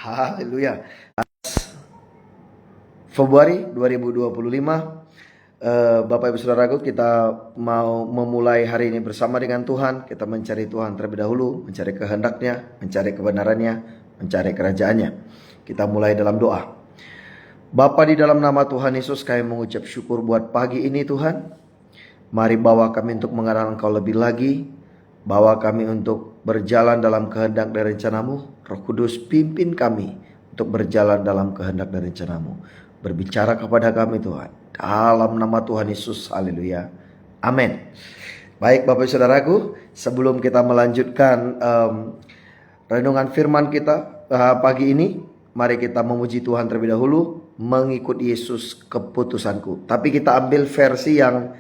Haleluya. Februari 2025, Bapak Ibu Saudaraku, kita mau memulai hari ini bersama dengan Tuhan. Kita mencari Tuhan terlebih dahulu, mencari kehendaknya, mencari kebenarannya, mencari kerajaannya. Kita mulai dalam doa. Bapa, di dalam nama Tuhan Yesus, kami mengucap syukur buat pagi ini Tuhan. Mari bawa kami untuk mengenal Engkau lebih lagi. Bawa kami untuk berjalan dalam kehendak dan rencanamu. Roh Kudus, pimpin kami untuk berjalan dalam kehendak dan rencanamu. Berbicara kepada kami Tuhan, dalam nama Tuhan Yesus. Haleluya. Amin. Baik Bapak Saudaraku, sebelum kita melanjutkan renungan firman kita pagi ini, mari kita memuji Tuhan terlebih dahulu. Mengikut Yesus keputusanku. Tapi kita ambil versi yang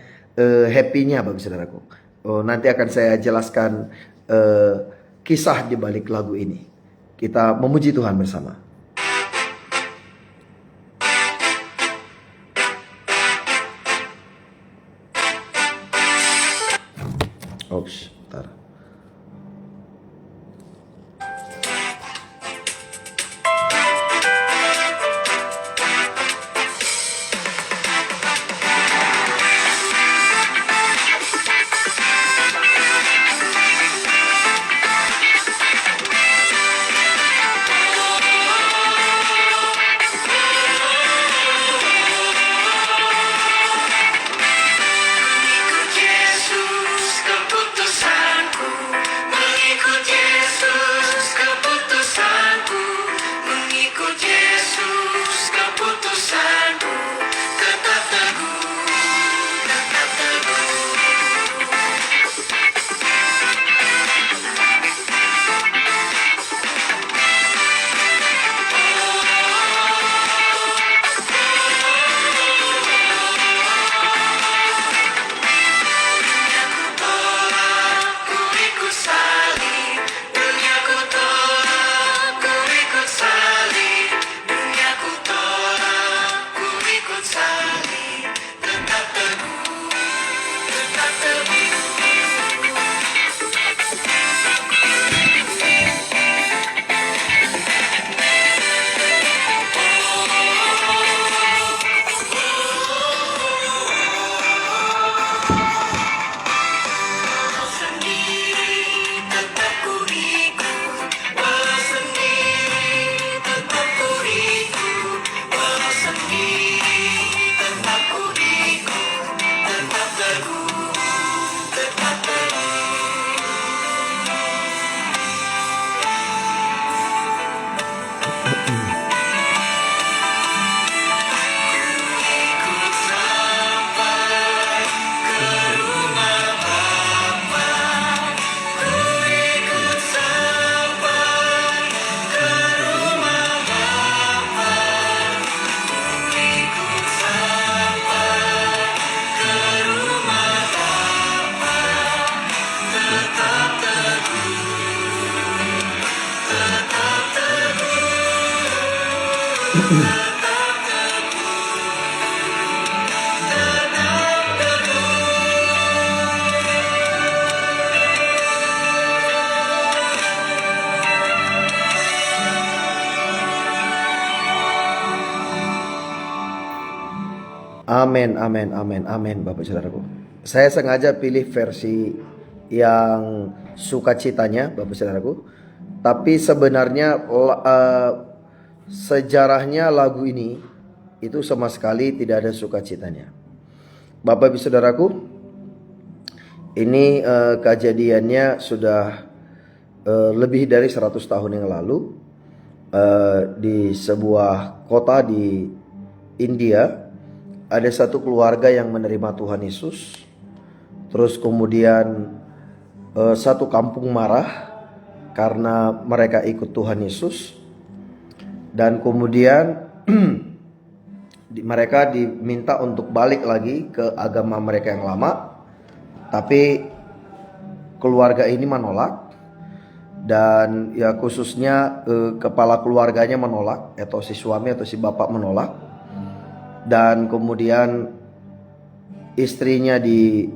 happy-nya Bapak Saudaraku. Nanti akan saya jelaskan kisah di balik lagu ini. Kita memuji Tuhan bersama. Oops, bentar. Amin, amin, amin, amin Bapak Saudaraku. Saya sengaja pilih versi yang sukacitanya Bapak Saudaraku. Tapi sebenarnya sejarahnya lagu ini itu sama sekali tidak ada sukacitanya. Bapak Ibu Saudaraku, ini kejadiannya sudah lebih dari 100 tahun yang lalu di sebuah kota di India. Ada satu keluarga yang menerima Tuhan Yesus. Terus kemudian satu kampung marah karena mereka ikut Tuhan Yesus. Dan kemudian mereka diminta untuk balik lagi ke agama mereka yang lama. Tapi keluarga ini menolak. Dan ya khususnya kepala keluarganya menolak, atau si suami atau si bapak menolak. Dan kemudian istrinya dibunuh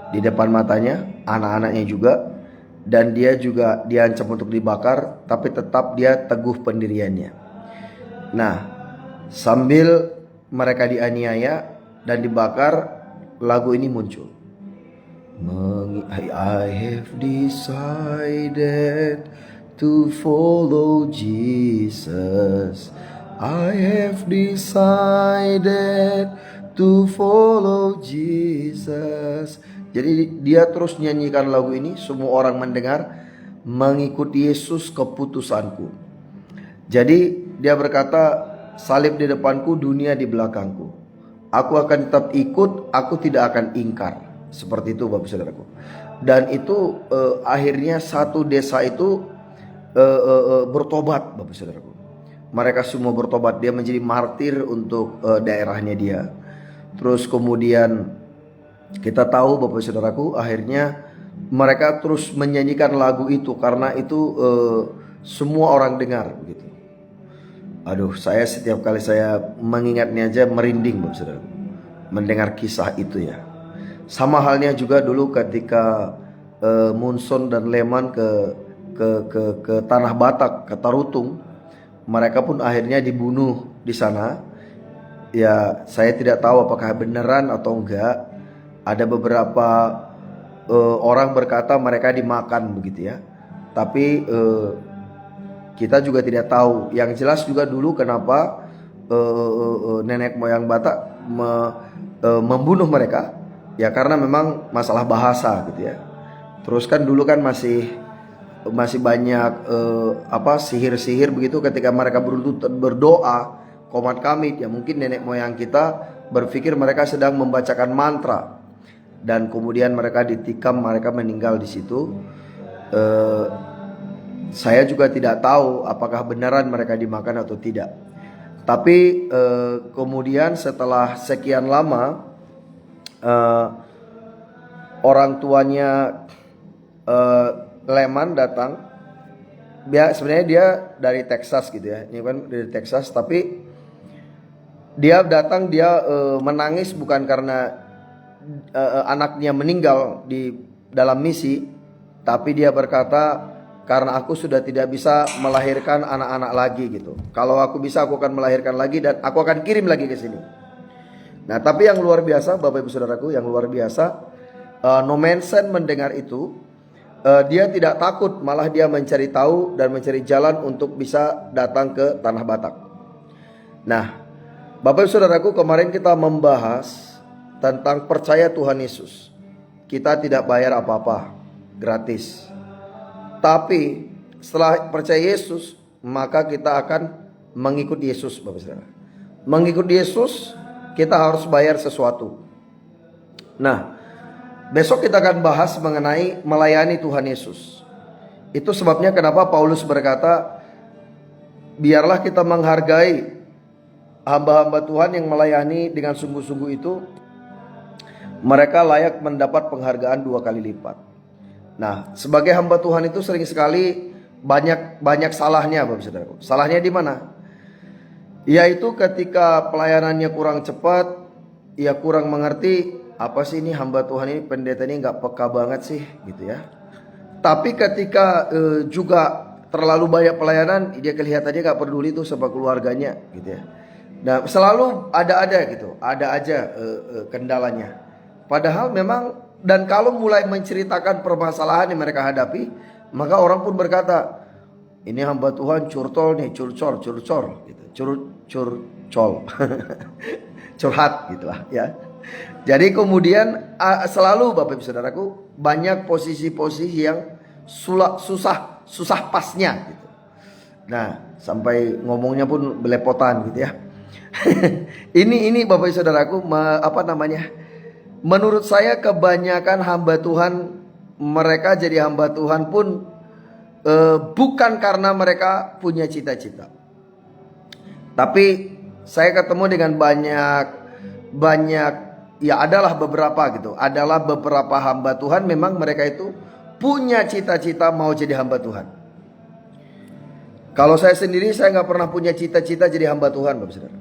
di depan matanya, anak-anaknya juga. dan dia juga diancam untuk dibakar, tapi tetap dia teguh pendiriannya. Nah, sambil mereka dianiaya dan dibakar, lagu ini muncul. I have decided to follow Jesus. I have decided to follow Jesus. Jadi dia terus nyanyikan lagu ini, semua orang mendengar, mengikuti Yesus keputusanku. Jadi dia berkata, salib di depanku, dunia di belakangku. Aku akan tetap ikut, aku tidak akan ingkar. Seperti itu Bapak Saudaraku. Dan itu akhirnya satu desa itu bertobat Bapak Saudaraku. Mereka semua bertobat, dia menjadi martir untuk daerahnya dia. Terus kemudian kita tahu Bapak Saudaraku, akhirnya mereka terus menyanyikan lagu itu karena itu semua orang dengar begitu. Aduh, saya setiap kali saya mengingatnya aja merinding Bapak Saudaraku, mendengar kisah itu ya. Sama halnya juga dulu ketika Munson dan Leman ke Tanah Batak, ke Tarutung, mereka pun akhirnya dibunuh di sana. Ya, saya tidak tahu apakah beneran atau enggak. Ada beberapa orang berkata mereka dimakan begitu ya. Tapi kita juga tidak tahu. Yang jelas juga dulu kenapa nenek moyang Batak membunuh mereka. Ya karena memang masalah bahasa gitu ya. Terus kan dulu kan masih banyak sihir-sihir begitu ketika mereka berdoa komat kamit, ya mungkin nenek moyang kita berpikir mereka sedang membacakan mantra dan kemudian mereka ditikam, mereka meninggal di situ. Saya juga tidak tahu apakah benaran mereka dimakan atau tidak. Tapi kemudian setelah sekian lama orang tuanya Leman datang. Sebenarnya dia dari Texas gitu ya. Ini kan dari Texas, tapi dia datang, dia menangis bukan karena anaknya meninggal di dalam misi, tapi dia berkata, karena aku sudah tidak bisa melahirkan anak-anak lagi gitu. Kalau aku bisa, aku akan melahirkan lagi dan aku akan kirim lagi ke sini. Nah, tapi yang luar biasa Bapak Ibu Saudaraku, yang luar biasa, Nomensen mendengar itu, dia tidak takut, malah dia mencari tahu dan mencari jalan untuk bisa datang ke Tanah Batak. Nah, Bapak Ibu Saudaraku, kemarin kita membahas tentang percaya Tuhan Yesus. Kita tidak bayar apa-apa, gratis. Tapi setelah percaya Yesus, maka kita akan mengikuti Yesus Bapak Saudara. Mengikuti Yesus, kita harus bayar sesuatu. Nah, besok kita akan bahas mengenai melayani Tuhan Yesus. Itu sebabnya kenapa Paulus berkata, biarlah kita menghargai hamba-hamba Tuhan yang melayani dengan sungguh-sungguh itu. Mereka layak mendapat penghargaan 2 kali lipat. Nah, sebagai hamba Tuhan itu sering sekali banyak salahnya Bapak Saudara. Salahnya di mana? Yaitu ketika pelayanannya kurang cepat, ia kurang mengerti, apa sih ini hamba Tuhan ini, pendeta ini nggak peka banget sih gitu ya. Tapi ketika juga terlalu banyak pelayanan, dia kelihatannya nggak peduli tuh sama keluarganya gitu ya. Nah, selalu ada gitu, ada aja kendalanya. Padahal memang, dan kalau mulai menceritakan permasalahan yang mereka hadapi, maka orang pun berkata, ini hamba Tuhan curcol nih, curcol gitu. Curcol curhat gitulah ya. Jadi kemudian selalu Bapak Ibu Saudaraku, banyak posisi-posisi yang susah pasnya gitu. Nah, sampai ngomongnya pun belepotan gitu ya. ini Bapak Ibu Saudaraku, menurut saya kebanyakan hamba Tuhan, mereka jadi hamba Tuhan pun bukan karena mereka punya cita-cita. Tapi saya ketemu dengan banyak ya, adalah beberapa gitu. Adalah beberapa hamba Tuhan memang mereka itu punya cita-cita mau jadi hamba Tuhan. Kalau saya sendiri, saya nggak pernah punya cita-cita jadi hamba Tuhan Bapak Saudara.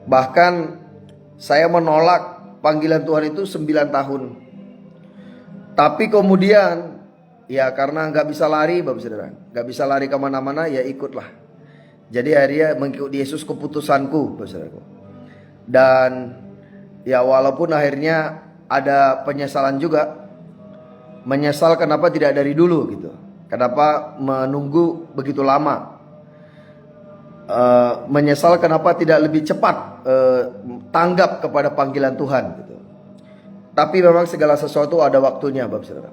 Bahkan saya menolak panggilan Tuhan itu 9 tahun. Tapi kemudian Ya karena nggak bisa lari Bapak Saudara, nggak bisa lari kemana-mana, ya ikutlah. Jadi akhirnya mengikuti Yesus keputusanku Bapak Saudara. Dan ya walaupun akhirnya ada penyesalan juga, menyesal kenapa tidak dari dulu gitu, kenapa menunggu begitu lama, menyesal kenapa tidak lebih cepat tanggap kepada panggilan Tuhan gitu. Tapi memang segala sesuatu ada waktunya Bapak Saudara.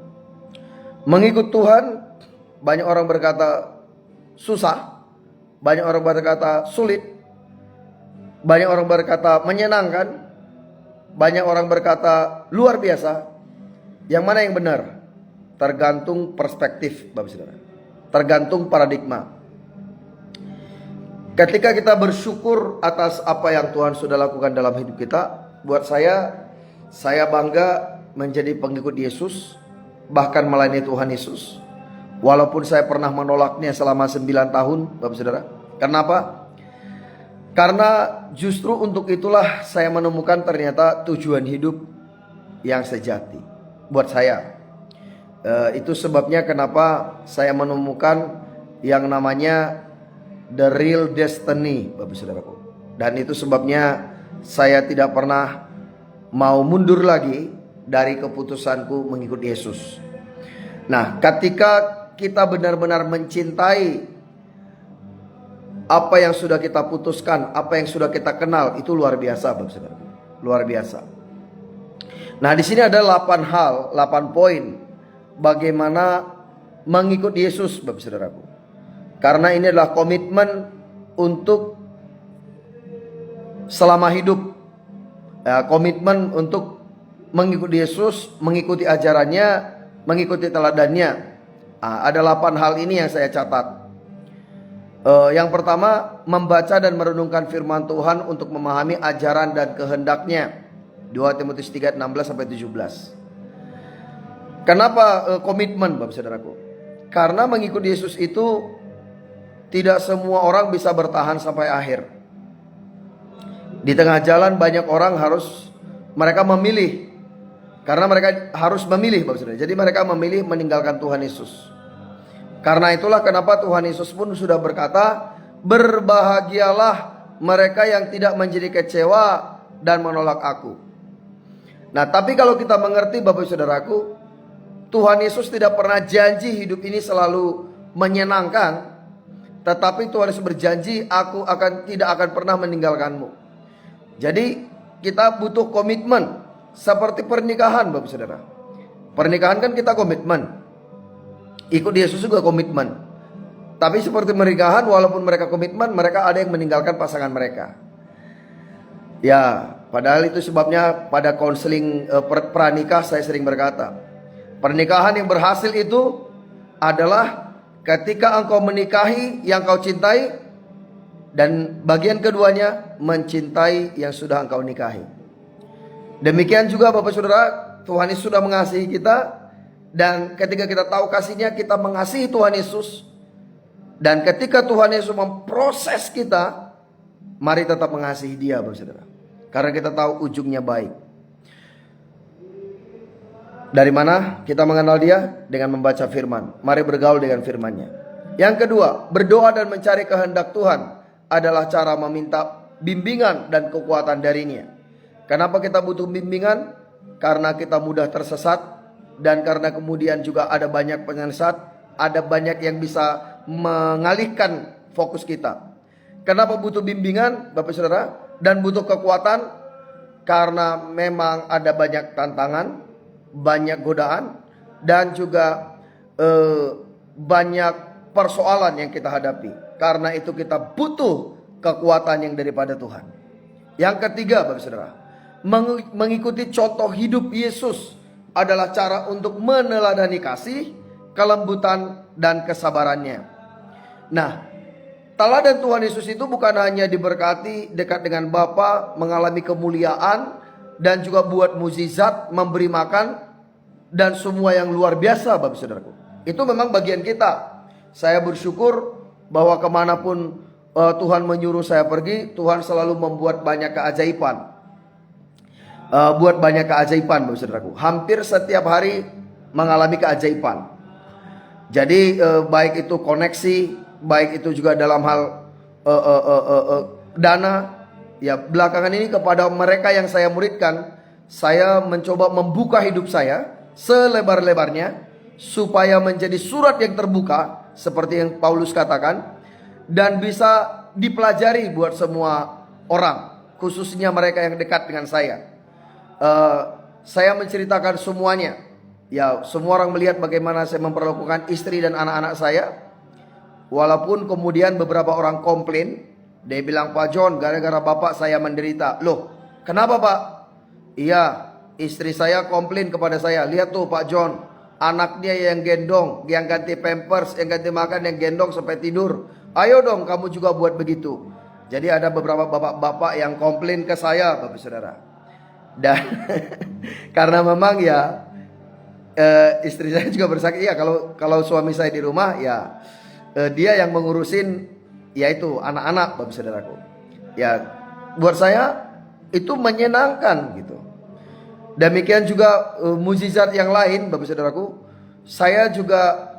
Mengikut Tuhan, banyak orang berkata susah, banyak orang berkata sulit, banyak orang berkata menyenangkan, banyak orang berkata luar biasa. Yang mana yang benar? Tergantung perspektif Bapak Saudara, tergantung paradigma. Ketika kita bersyukur atas apa yang Tuhan sudah lakukan dalam hidup kita, buat saya bangga menjadi pengikut Yesus, bahkan melayani Tuhan Yesus. Walaupun saya pernah menolaknya selama 9 tahun Bapak Saudara. Kenapa? Karena justru untuk itulah saya menemukan ternyata tujuan hidup yang sejati buat saya. Itu sebabnya kenapa saya menemukan yang namanya the real destiny Bapak Saudaraku. Dan itu sebabnya saya tidak pernah mau mundur lagi dari keputusanku mengikut Yesus. Nah, ketika kita benar-benar mencintai apa yang sudah kita putuskan, apa yang sudah kita kenal, itu luar biasa Bapak Saudara. Luar biasa. Nah, di sini ada 8 hal, 8 poin bagaimana mengikut Yesus Bapak Saudaraku. Karena ini adalah komitmen untuk selama hidup. Komitmen untuk mengikuti Yesus, mengikuti ajarannya, mengikuti teladannya. Ada 8 hal ini yang saya catat. Yang pertama, membaca dan merenungkan firman Tuhan untuk memahami ajaran dan kehendaknya. 2 Timotius 3, 16-17. Kenapa komitmen Bapak Saudaraku? Karena mengikuti Yesus itu tidak semua orang bisa bertahan sampai akhir. Di tengah jalan banyak orang mereka memilih. Karena mereka harus memilih Bapak Saudara. Jadi mereka memilih meninggalkan Tuhan Yesus. Karena itulah kenapa Tuhan Yesus pun sudah berkata, berbahagialah mereka yang tidak menjadi kecewa dan menolak aku. Nah, tapi kalau kita mengerti Bapak Saudaraku, Tuhan Yesus tidak pernah janji hidup ini selalu menyenangkan. Tetapi Tuhan Yesus berjanji, aku tidak akan pernah meninggalkanmu. Jadi kita butuh komitmen. Seperti pernikahan Bapak Saudara. Pernikahan kan kita komitmen. Ikut Yesus juga komitmen. Tapi seperti pernikahan, walaupun mereka komitmen, mereka ada yang meninggalkan pasangan mereka. Ya, padahal itu sebabnya pada konseling pranikah saya sering berkata, pernikahan yang berhasil itu adalah ketika engkau menikahi yang kau cintai, dan bagian keduanya mencintai yang sudah engkau nikahi. Demikian juga Bapak Saudara, Tuhan Yesus sudah mengasihi kita. Dan ketika kita tahu kasihnya, kita mengasihi Tuhan Yesus. Dan ketika Tuhan Yesus memproses kita, mari tetap mengasihi Dia Bapak Saudara. Karena kita tahu ujungnya baik. Dari mana kita mengenal Dia? Dengan membaca firman. Mari bergaul dengan firman-Nya. Yang kedua, berdoa dan mencari kehendak Tuhan adalah cara meminta bimbingan dan kekuatan darinya. Kenapa kita butuh bimbingan? Karena kita mudah tersesat, dan karena kemudian juga ada banyak penyesat, ada banyak yang bisa mengalihkan fokus kita. Kenapa butuh bimbingan Bapak Saudara? Dan butuh kekuatan? Karena memang ada banyak tantangan, banyak godaan, dan juga banyak persoalan yang kita hadapi. Karena itu kita butuh kekuatan yang daripada Tuhan. Yang ketiga Bapak Saudara, mengikuti contoh hidup Yesus adalah cara untuk meneladani kasih, kelembutan, dan kesabarannya. Nah, teladan Tuhan Yesus itu bukan hanya diberkati, dekat dengan Bapa, mengalami kemuliaan, dan juga buat mukjizat, memberi makan, dan semua yang luar biasa Bapak Saudaraku. Itu memang bagian kita. Saya bersyukur bahwa kemanapun Tuhan menyuruh saya pergi, Tuhan selalu membuat banyak keajaiban. Bapak Saudaraku. Hampir setiap hari mengalami keajaiban. Jadi baik itu koneksi, baik itu juga dalam hal dana. Ya, belakangan ini kepada mereka yang saya muridkan, saya mencoba membuka hidup saya selebar-lebarnya supaya menjadi surat yang terbuka seperti yang Paulus katakan, dan bisa dipelajari buat semua orang, khususnya mereka yang dekat dengan saya. Saya menceritakan semuanya. Ya, semua orang melihat bagaimana saya memperlakukan istri dan anak-anak saya. Walaupun kemudian beberapa orang komplain, dia bilang, Pak John, gara-gara bapak saya menderita. Loh, kenapa Pak? Iya, istri saya komplain kepada saya. Lihat tuh Pak John, anaknya yang gendong, yang ganti pampers, yang ganti makan, yang gendong sampai tidur. Ayo dong kamu juga buat begitu. Jadi ada beberapa bapak-bapak yang komplain ke saya, Bapak Saudara. Dan karena memang ya istri saya juga bersaksi, ya kalau suami saya di rumah ya dia yang mengurusin yaitu anak-anak, Bapak Saudaraku. Ya, buat saya itu menyenangkan gitu. Demikian juga mukjizat yang lain, Bapak Saudaraku. Saya juga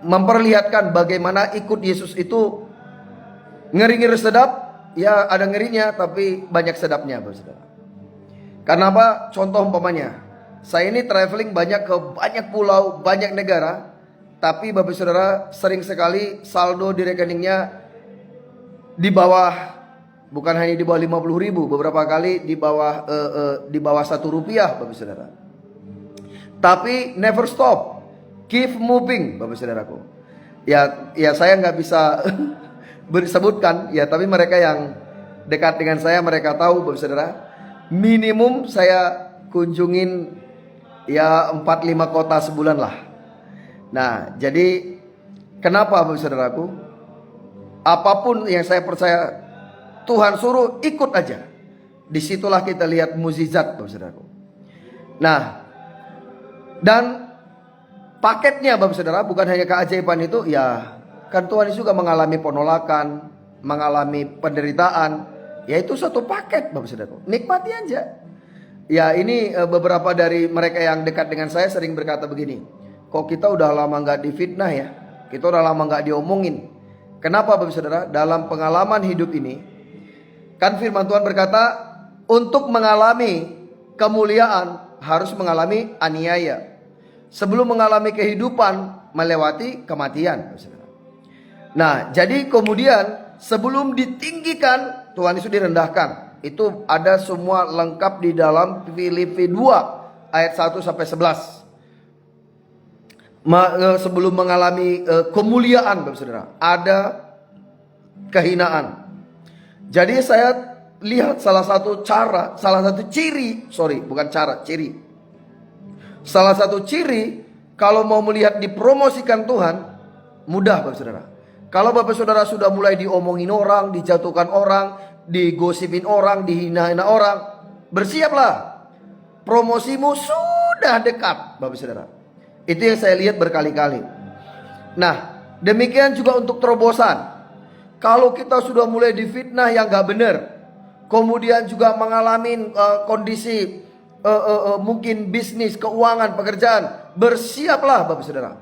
memperlihatkan bagaimana ikut Yesus itu ngeri-ngeri sedap. Ya, ada ngerinya tapi banyak sedapnya, Bapak Saudara. Karena apa? Contoh umpamanya, saya ini traveling banyak ke banyak pulau, banyak negara. Tapi Bapak Saudara, sering sekali saldo di rekeningnya di bawah, bukan hanya di bawah 50.000, beberapa kali di bawah Rp1, Bapak Saudara. Tapi never stop, keep moving, Bapak Saudaraku. Ya saya nggak bisa bersebutkan, ya tapi mereka yang dekat dengan saya mereka tahu, Bapak Saudara. Minimum saya kunjungin ya 4-5 kota sebulan lah. Nah, jadi kenapa Bapak Saudaraku? Apapun yang saya percaya Tuhan suruh, ikut aja. Disitulah kita lihat mukjizat, Bapak Saudaraku. Nah, dan paketnya Bapak Saudara, bukan hanya keajaiban itu, ya kan Tuhan juga mengalami penolakan, mengalami penderitaan. Ya itu satu paket, Bapak Saudaraku. Nikmati aja. Ya ini beberapa dari mereka yang dekat dengan saya sering berkata begini, kok kita udah lama gak difitnah ya, kita udah lama gak diomongin. Kenapa Bapak Saudara? Dalam pengalaman hidup ini, kan firman Tuhan berkata, untuk mengalami kemuliaan harus mengalami aniaya. Sebelum mengalami kehidupan, melewati kematian, Bapak Saudara. Nah, jadi kemudian sebelum ditinggikan, Tuhan Yesus direndahkan. Itu ada semua lengkap di dalam Filipi 2 ayat 1 sampai 11. Sebelum mengalami kemuliaan, Bapak Saudara, ada kehinaan. Jadi saya lihat salah satu ciri kalau mau melihat dipromosikan Tuhan, mudah Bapak Saudara. Kalau Bapak Saudara sudah mulai diomongin orang, dijatuhkan orang, digosipin orang, dihina-hina orang, bersiaplah, promosimu sudah dekat, Bapak Saudara. Itu yang saya lihat berkali-kali. Nah, demikian juga untuk terobosan. Kalau kita sudah mulai difitnah yang gak benar, kemudian juga mengalami kondisi mungkin bisnis, keuangan, pekerjaan, bersiaplah Bapak Saudara.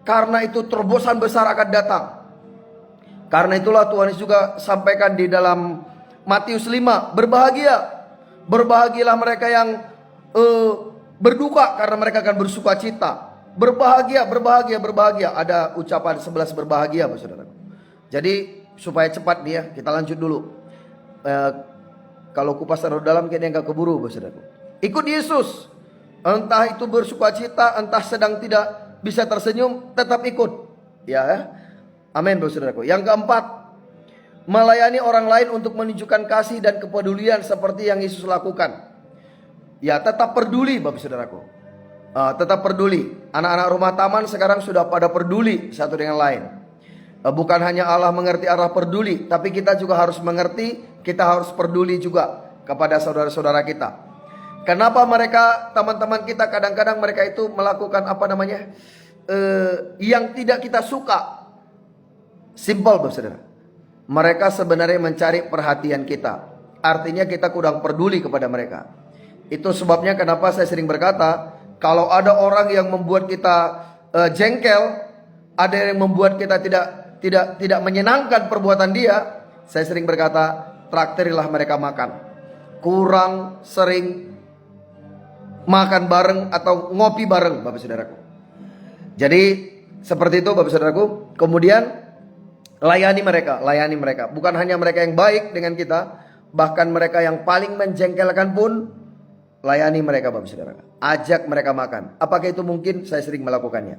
Karena itu terobosan besar akan datang. Karena itulah Tuhan Yesus juga sampaikan di dalam Matius 5, berbahagialah mereka yang berduka karena mereka akan bersuka cita. Berbahagia. Ada ucapan 11 berbahagia, Bapak Saudara. Jadi supaya cepat dia, kita lanjut dulu. Kalau kupas terlalu dalam kayaknya nggak keburu, Bapak Saudara. Ikut Yesus. Entah itu bersuka cita, entah sedang tidak bisa tersenyum, tetap ikut. Ya, amin, Bapak Saudara. Yang keempat, melayani orang lain untuk menunjukkan kasih dan kepedulian seperti yang Yesus lakukan. Ya, tetap peduli, Bapak Saudaraku. Tetap peduli. Anak-anak rumah taman sekarang sudah pada peduli satu dengan lain. Bukan hanya Allah mengerti arah peduli, tapi kita juga harus mengerti, kita harus peduli juga kepada saudara-saudara kita. Kenapa mereka, teman-teman kita, kadang-kadang mereka itu melakukan yang tidak kita suka. Simple, Bapak Saudara. Mereka sebenarnya mencari perhatian kita. Artinya kita kurang peduli kepada mereka. Itu sebabnya kenapa saya sering berkata, kalau ada orang yang membuat kita jengkel, ada yang membuat kita tidak menyenangkan perbuatan dia, saya sering berkata, traktirilah mereka makan. Kurang sering makan bareng atau ngopi bareng, Bapak Saudaraku. Jadi seperti itu, Bapak Saudaraku. Kemudian layani mereka. Bukan hanya mereka yang baik dengan kita, bahkan mereka yang paling menjengkelkan pun layani mereka, Bapak Saudara. Ajak mereka makan. Apakah itu mungkin? Saya sering melakukannya.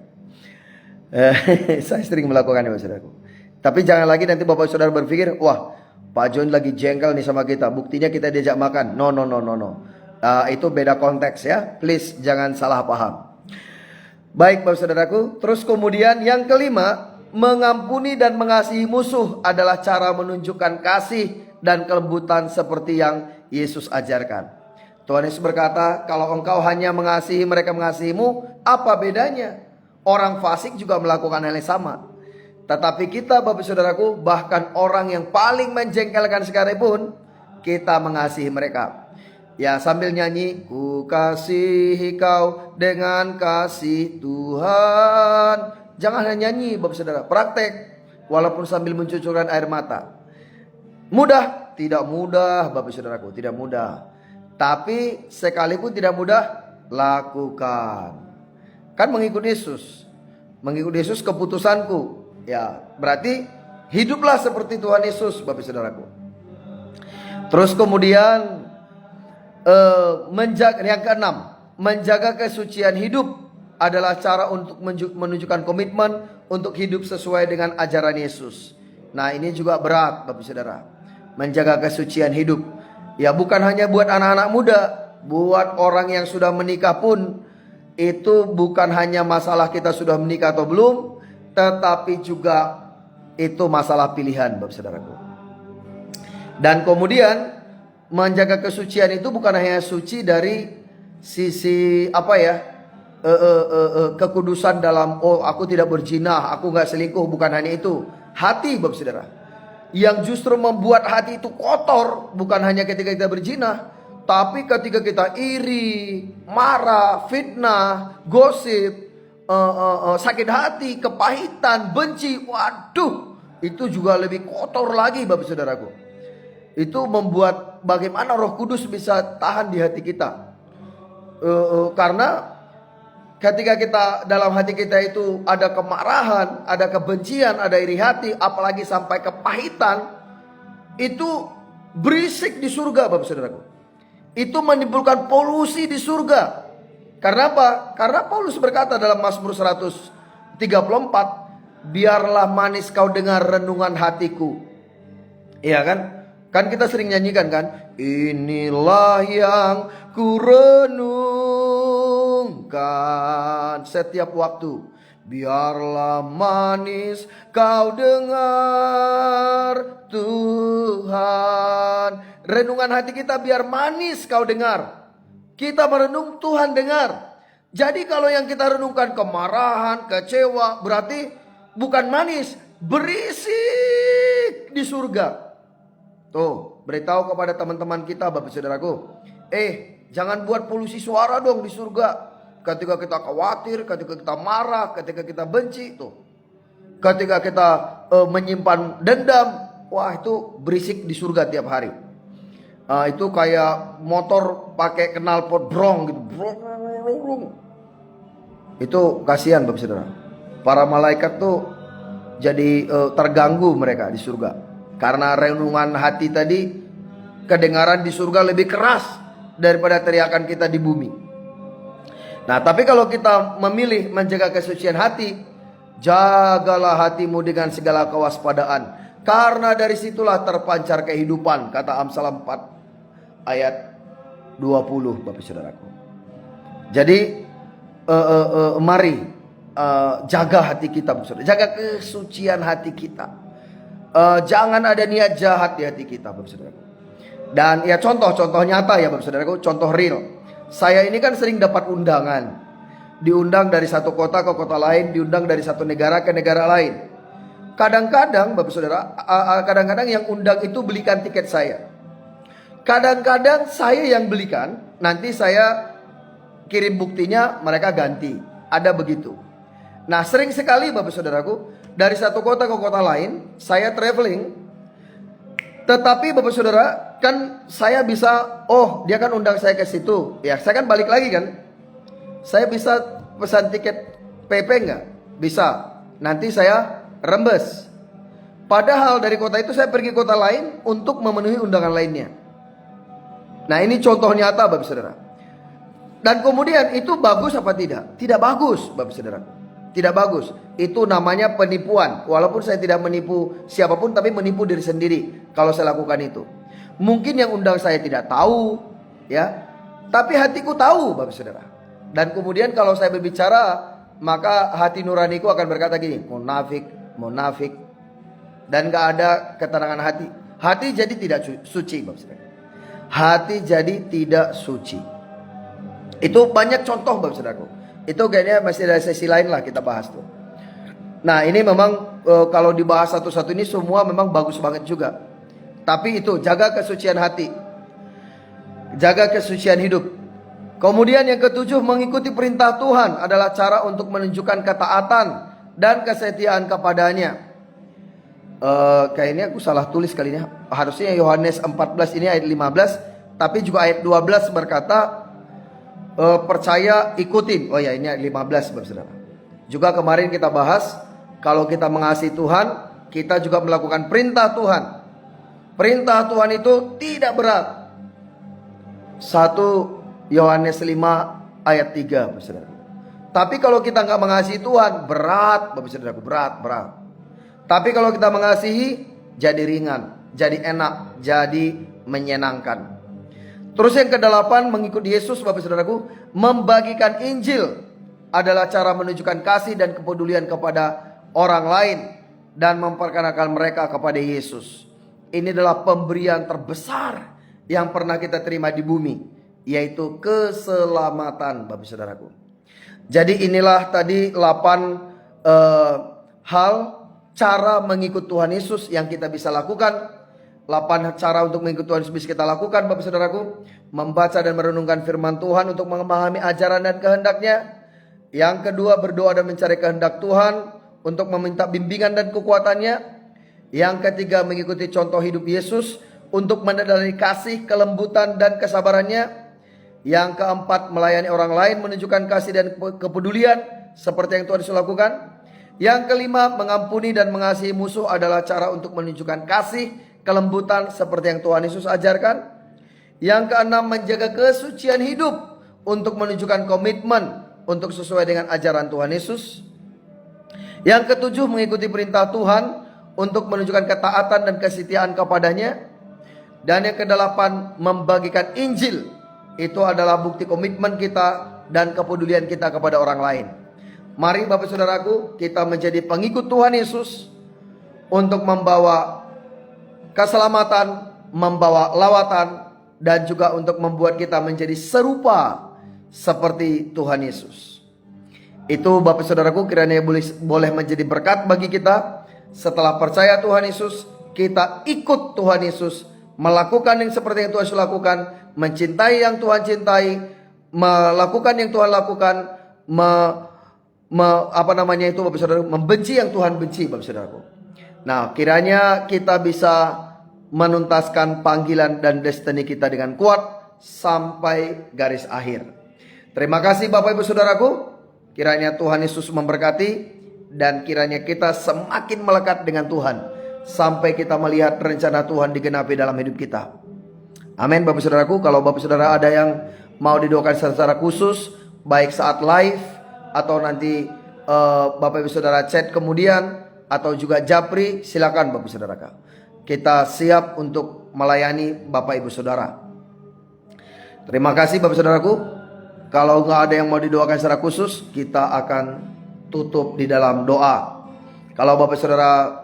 Saya sering melakukannya, Bapak Saudaraku. Tapi jangan lagi nanti Bapak Saudara berpikir, wah, Pak John lagi jengkel nih sama kita. Buktinya kita diajak makan. No. Itu beda konteks ya. Please jangan salah paham. Baik, Bapak Saudaraku. Terus kemudian yang kelima, mengampuni dan mengasihi musuh adalah cara menunjukkan kasih dan kelembutan seperti yang Yesus ajarkan. Tuhan Yesus berkata, kalau engkau hanya mengasihi mereka mengasihimu, apa bedanya? Orang fasik juga melakukan hal yang sama. Tetapi kita, Bapak Saudaraku, bahkan orang yang paling menjengkelkan sekalipun, kita mengasihi mereka. Ya, sambil nyanyi, ku kasihi kau dengan kasih Tuhan. Jangan hanya nyanyi, Bapak Saudara, praktek. Walaupun sambil mencucurkan air mata. Mudah? Tidak mudah, Bapak Saudaraku, tidak mudah. Tapi sekalipun tidak mudah, lakukan. Kan mengikuti Yesus. Mengikuti Yesus keputusanku. Ya, berarti hiduplah seperti Tuhan Yesus, Bapak Saudaraku. Terus kemudian yang keenam, menjaga kesucian hidup adalah cara untuk menunjukkan komitmen untuk hidup sesuai dengan ajaran Yesus. Nah, ini juga berat, Bapak Saudara. Menjaga kesucian hidup. Ya, bukan hanya buat anak-anak muda, buat orang yang sudah menikah pun itu bukan hanya masalah kita sudah menikah atau belum, tetapi juga itu masalah pilihan, Bapak Saudaraku. Dan kemudian menjaga kesucian itu bukan hanya suci dari sisi kekudusan dalam, oh aku tidak berzina, aku nggak selingkuh, bukan hanya itu. Hati, Bapak Saudara, yang justru membuat hati itu kotor bukan hanya ketika kita berzina, tapi ketika kita iri, marah, fitnah, gosip, sakit hati, kepahitan, benci. Waduh, itu juga lebih kotor lagi, Bapak Saudaraku. Itu membuat bagaimana Roh Kudus bisa tahan di hati kita. Karena ketika kita dalam hati kita itu ada kemarahan, ada kebencian, ada iri hati, apalagi sampai kepahitan, itu berisik di surga, Bapak Saudaraku. Itu menimbulkan polusi di surga. Karena apa? Karena Paulus berkata dalam Mazmur 134, biarlah manis kau dengar renungan hatiku. Iya kan? Kan kita sering nyanyikan kan? Inilah yang ku renungkan setiap waktu. Biarlah manis kau dengar Tuhan. Renungan hati kita biar manis kau dengar. Kita merenung, Tuhan dengar. Jadi kalau yang kita renungkan kemarahan, kecewa, berarti bukan manis, berisik di surga. Tuh, beritahu kepada teman-teman kita, Bapak Saudaraku, jangan buat polusi suara dong di surga. Ketika kita khawatir, ketika kita marah, ketika kita benci, tuh. Ketika kita menyimpan dendam, wah itu berisik di surga tiap hari. Itu kayak motor pakai knalpot brong gitu. Itu kasihan, Bapak Saudara. Para malaikat tuh jadi terganggu mereka di surga. Karena renungan hati tadi, kedengaran di surga lebih keras daripada teriakan kita di bumi. Nah, tapi kalau kita memilih menjaga kesucian hati, jagalah hatimu dengan segala kewaspadaan, karena dari situlah terpancar kehidupan, kata Amsal 4 ayat 20, Bapak Saudaraku. Jadi mari jaga hati kita, Bapak Saudara. Jaga kesucian hati kita. Jangan ada niat jahat di hati kita, Bapak Saudaraku. Dan ya contoh nyata ya, Bapak Saudaraku, contoh real. Saya ini kan sering dapat undangan. Diundang dari satu kota ke kota lain, diundang dari satu negara ke negara lain. Kadang-kadang, Bapak Saudara, kadang-kadang yang undang itu belikan tiket saya. Kadang-kadang saya yang belikan, nanti saya kirim buktinya, mereka ganti. Ada begitu. Nah, sering sekali Bapak Saudaraku, dari satu kota ke kota lain, saya traveling. Tetapi Bapak Saudara, kan saya bisa, oh dia kan undang saya ke situ. Ya, saya kan balik lagi kan. Saya bisa pesan tiket PP nggak? Bisa. Nanti saya rembes. Padahal dari kota itu saya pergi kota lain untuk memenuhi undangan lainnya. Nah, ini contoh nyata Bapak Saudara. Dan kemudian itu bagus apa tidak? Tidak bagus Bapak Saudara. Tidak bagus. Itu namanya penipuan. Walaupun saya tidak menipu siapapun, tapi menipu diri sendiri kalau saya lakukan itu. Mungkin yang undang saya tidak tahu, ya. Tapi hatiku tahu, Bapak Saudara. Dan kemudian kalau saya berbicara, maka hati nuraniku akan berkata gini, munafik, munafik. Dan gak ada ketenangan hati. Hati jadi tidak suci, Bapak Saudara. Hati jadi tidak suci. Itu banyak contoh Bapak Saudaraku. Itu kayaknya masih ada sesi lain lah kita bahas tuh. Nah, ini memang kalau dibahas satu-satu ini semua memang bagus banget juga. Tapi itu jaga kesucian hati. Jaga kesucian hidup. Kemudian yang ketujuh, mengikuti perintah Tuhan adalah cara untuk menunjukkan ketaatan dan kesetiaan kepadanya. Kayaknya aku salah tulis kali ini. Harusnya Yohanes 14 ini ayat 15, tapi juga ayat 12 berkata percaya ikutin. Oh ya, ini ayat 15 Bapak Saudara. Juga kemarin kita bahas, kalau kita mengasihi Tuhan, kita juga melakukan perintah Tuhan. Perintah Tuhan itu tidak berat. 1 Yohanes 5 ayat 3 Bapak Saudara. Tapi kalau kita nggak mengasihi Tuhan, berat Bapak Saudara, berat. Tapi kalau kita mengasihi, jadi ringan, jadi enak, jadi menyenangkan. Terus yang ke-8, mengikuti Yesus Bapak Saudaraku, membagikan Injil adalah cara menunjukkan kasih dan kepedulian kepada orang lain dan memperkenalkan mereka kepada Yesus. Ini adalah pemberian terbesar yang pernah kita terima di bumi, yaitu keselamatan Bapak Saudaraku. Jadi inilah tadi 8 hal cara mengikut Tuhan Yesus yang kita bisa lakukan. 8 cara untuk mengikuti Tuhan Yesus bisa kita lakukan Bapak Saudaraku. Membaca dan merenungkan firman Tuhan untuk memahami ajaran dan kehendaknya. Yang kedua, berdoa dan mencari kehendak Tuhan untuk meminta bimbingan dan kekuatannya. Yang ketiga, mengikuti contoh hidup Yesus untuk menandai kasih, kelembutan dan kesabarannya. Yang keempat, melayani orang lain, menunjukkan kasih dan kepedulian seperti yang Tuhan Yesus lakukan. Yang kelima, mengampuni dan mengasihi musuh adalah cara untuk menunjukkan kasih, kelembutan seperti yang Tuhan Yesus ajarkan. Yang keenam, menjaga kesucian hidup untuk menunjukkan komitmen untuk sesuai dengan ajaran Tuhan Yesus. Yang ketujuh, mengikuti perintah Tuhan untuk menunjukkan ketaatan dan kesetiaan kepadanya. Dan yang kedelapan, membagikan Injil. Itu adalah bukti komitmen kita dan kepedulian kita kepada orang lain. Mari Bapak Saudaraku, kita menjadi pengikut Tuhan Yesus untuk membawa keselamatan, membawa lawatan, dan juga untuk membuat kita menjadi serupa seperti Tuhan Yesus. Itu Bapak Saudaraku, kiranya boleh menjadi berkat bagi kita. Setelah percaya Tuhan Yesus, kita ikut Tuhan Yesus, melakukan yang seperti yang Tuhan Yesus lakukan, mencintai yang Tuhan cintai, melakukan yang Tuhan lakukan, Bapak Saudaraku, membenci yang Tuhan benci Bapak Saudaraku. Nah, kiranya kita bisa menuntaskan panggilan dan destiny kita dengan kuat sampai garis akhir. Terima kasih Bapak Ibu Saudaraku. Kiranya Tuhan Yesus memberkati dan kiranya kita semakin melekat dengan Tuhan sampai kita melihat rencana Tuhan digenapi dalam hidup kita. Amin Bapak Saudaraku. Kalau Bapak Saudara ada yang mau didoakan secara khusus, baik saat live atau nanti Bapak Ibu Saudara chat kemudian, atau juga japri, silakan Bapak Saudara. Kita siap untuk melayani Bapak Ibu Saudara. Terima kasih Bapak Saudaraku. Kalau nggak ada yang mau didoakan secara khusus, kita akan tutup di dalam doa. Kalau Bapak Saudara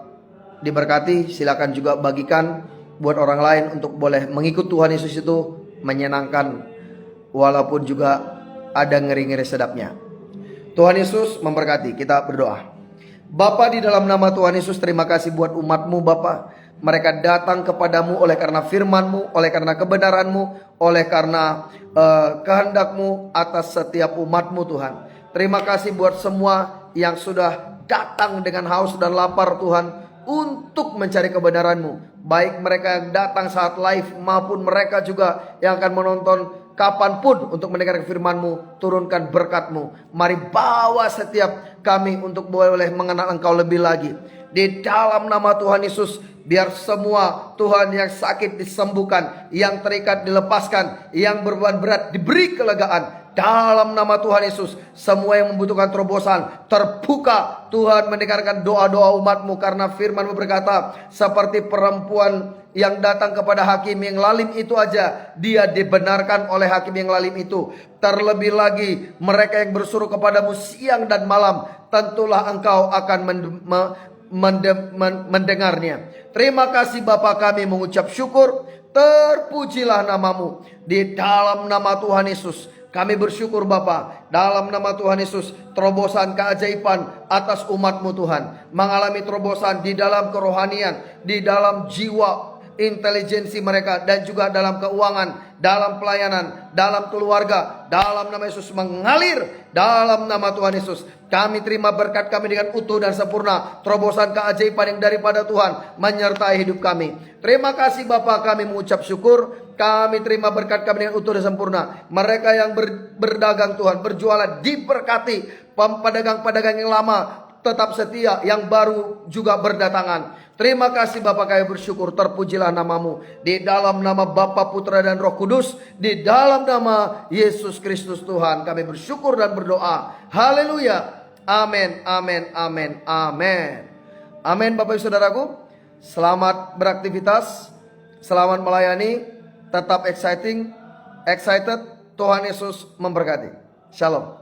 diberkati, silakan juga bagikan buat orang lain untuk boleh mengikut Tuhan Yesus itu menyenangkan, walaupun juga ada ngeri-ngeri sedapnya. Tuhan Yesus memberkati. Kita berdoa. Bapa, di dalam nama Tuhan Yesus, terima kasih buat umat-Mu Bapa. Mereka datang kepadamu oleh karena firman-Mu, oleh karena kebenaran-Mu, oleh karena kehendak-Mu atas setiap umat-Mu Tuhan. Terima kasih buat semua yang sudah datang dengan haus dan lapar Tuhan, untuk mencari kebenaran-Mu. Baik mereka yang datang saat live maupun mereka juga yang akan menonton kapanpun untuk mendengarkan firman-Mu. Turunkan berkat-Mu. Mari bawa setiap kami untuk boleh mengenal Engkau lebih lagi. Di dalam nama Tuhan Yesus, biar semua Tuhan yang sakit disembuhkan, yang terikat dilepaskan, yang beban berat diberi kelegaan. Dalam nama Tuhan Yesus, semua yang membutuhkan terobosan terbuka. Tuhan mendengarkan doa-doa umat-Mu, karena firman-Mu berkata, seperti perempuan yang datang kepada hakim yang lalim itu aja, dia dibenarkan oleh hakim yang lalim itu. Terlebih lagi mereka yang bersuruh kepadamu siang dan malam, tentulah Engkau akan mendengarnya. Terima kasih Bapa, kami mengucap syukur. Terpujilah nama-Mu. Di dalam nama Tuhan Yesus kami bersyukur Bapa. Dalam nama Tuhan Yesus, terobosan keajaiban atas umat-Mu Tuhan. Mengalami terobosan di dalam kerohanian, di dalam jiwa, intelijensi mereka, dan juga dalam keuangan, dalam pelayanan, dalam keluarga. Dalam nama Yesus mengalir. Dalam nama Tuhan Yesus kami terima berkat kami dengan utuh dan sempurna. Terobosan keajaiban yang daripada Tuhan menyertai hidup kami. Terima kasih Bapa, kami mengucap syukur. Kami terima berkat kami dengan utuh dan sempurna. Mereka yang berdagang Tuhan, berjualan, diberkati. Pedagang-pedagang yang lama tetap setia, yang baru juga berdatangan. Terima kasih Bapa, kami bersyukur. Terpujilah nama-Mu. Di dalam nama Bapa, Putra dan Roh Kudus, di dalam nama Yesus Kristus Tuhan, kami bersyukur dan berdoa. Haleluya. Amin, amin, amin, amin. Amin Bapak Ibu Saudaraku. Selamat beraktivitas, selamat melayani. Tetap excited. Tuhan Yesus memberkati. Shalom.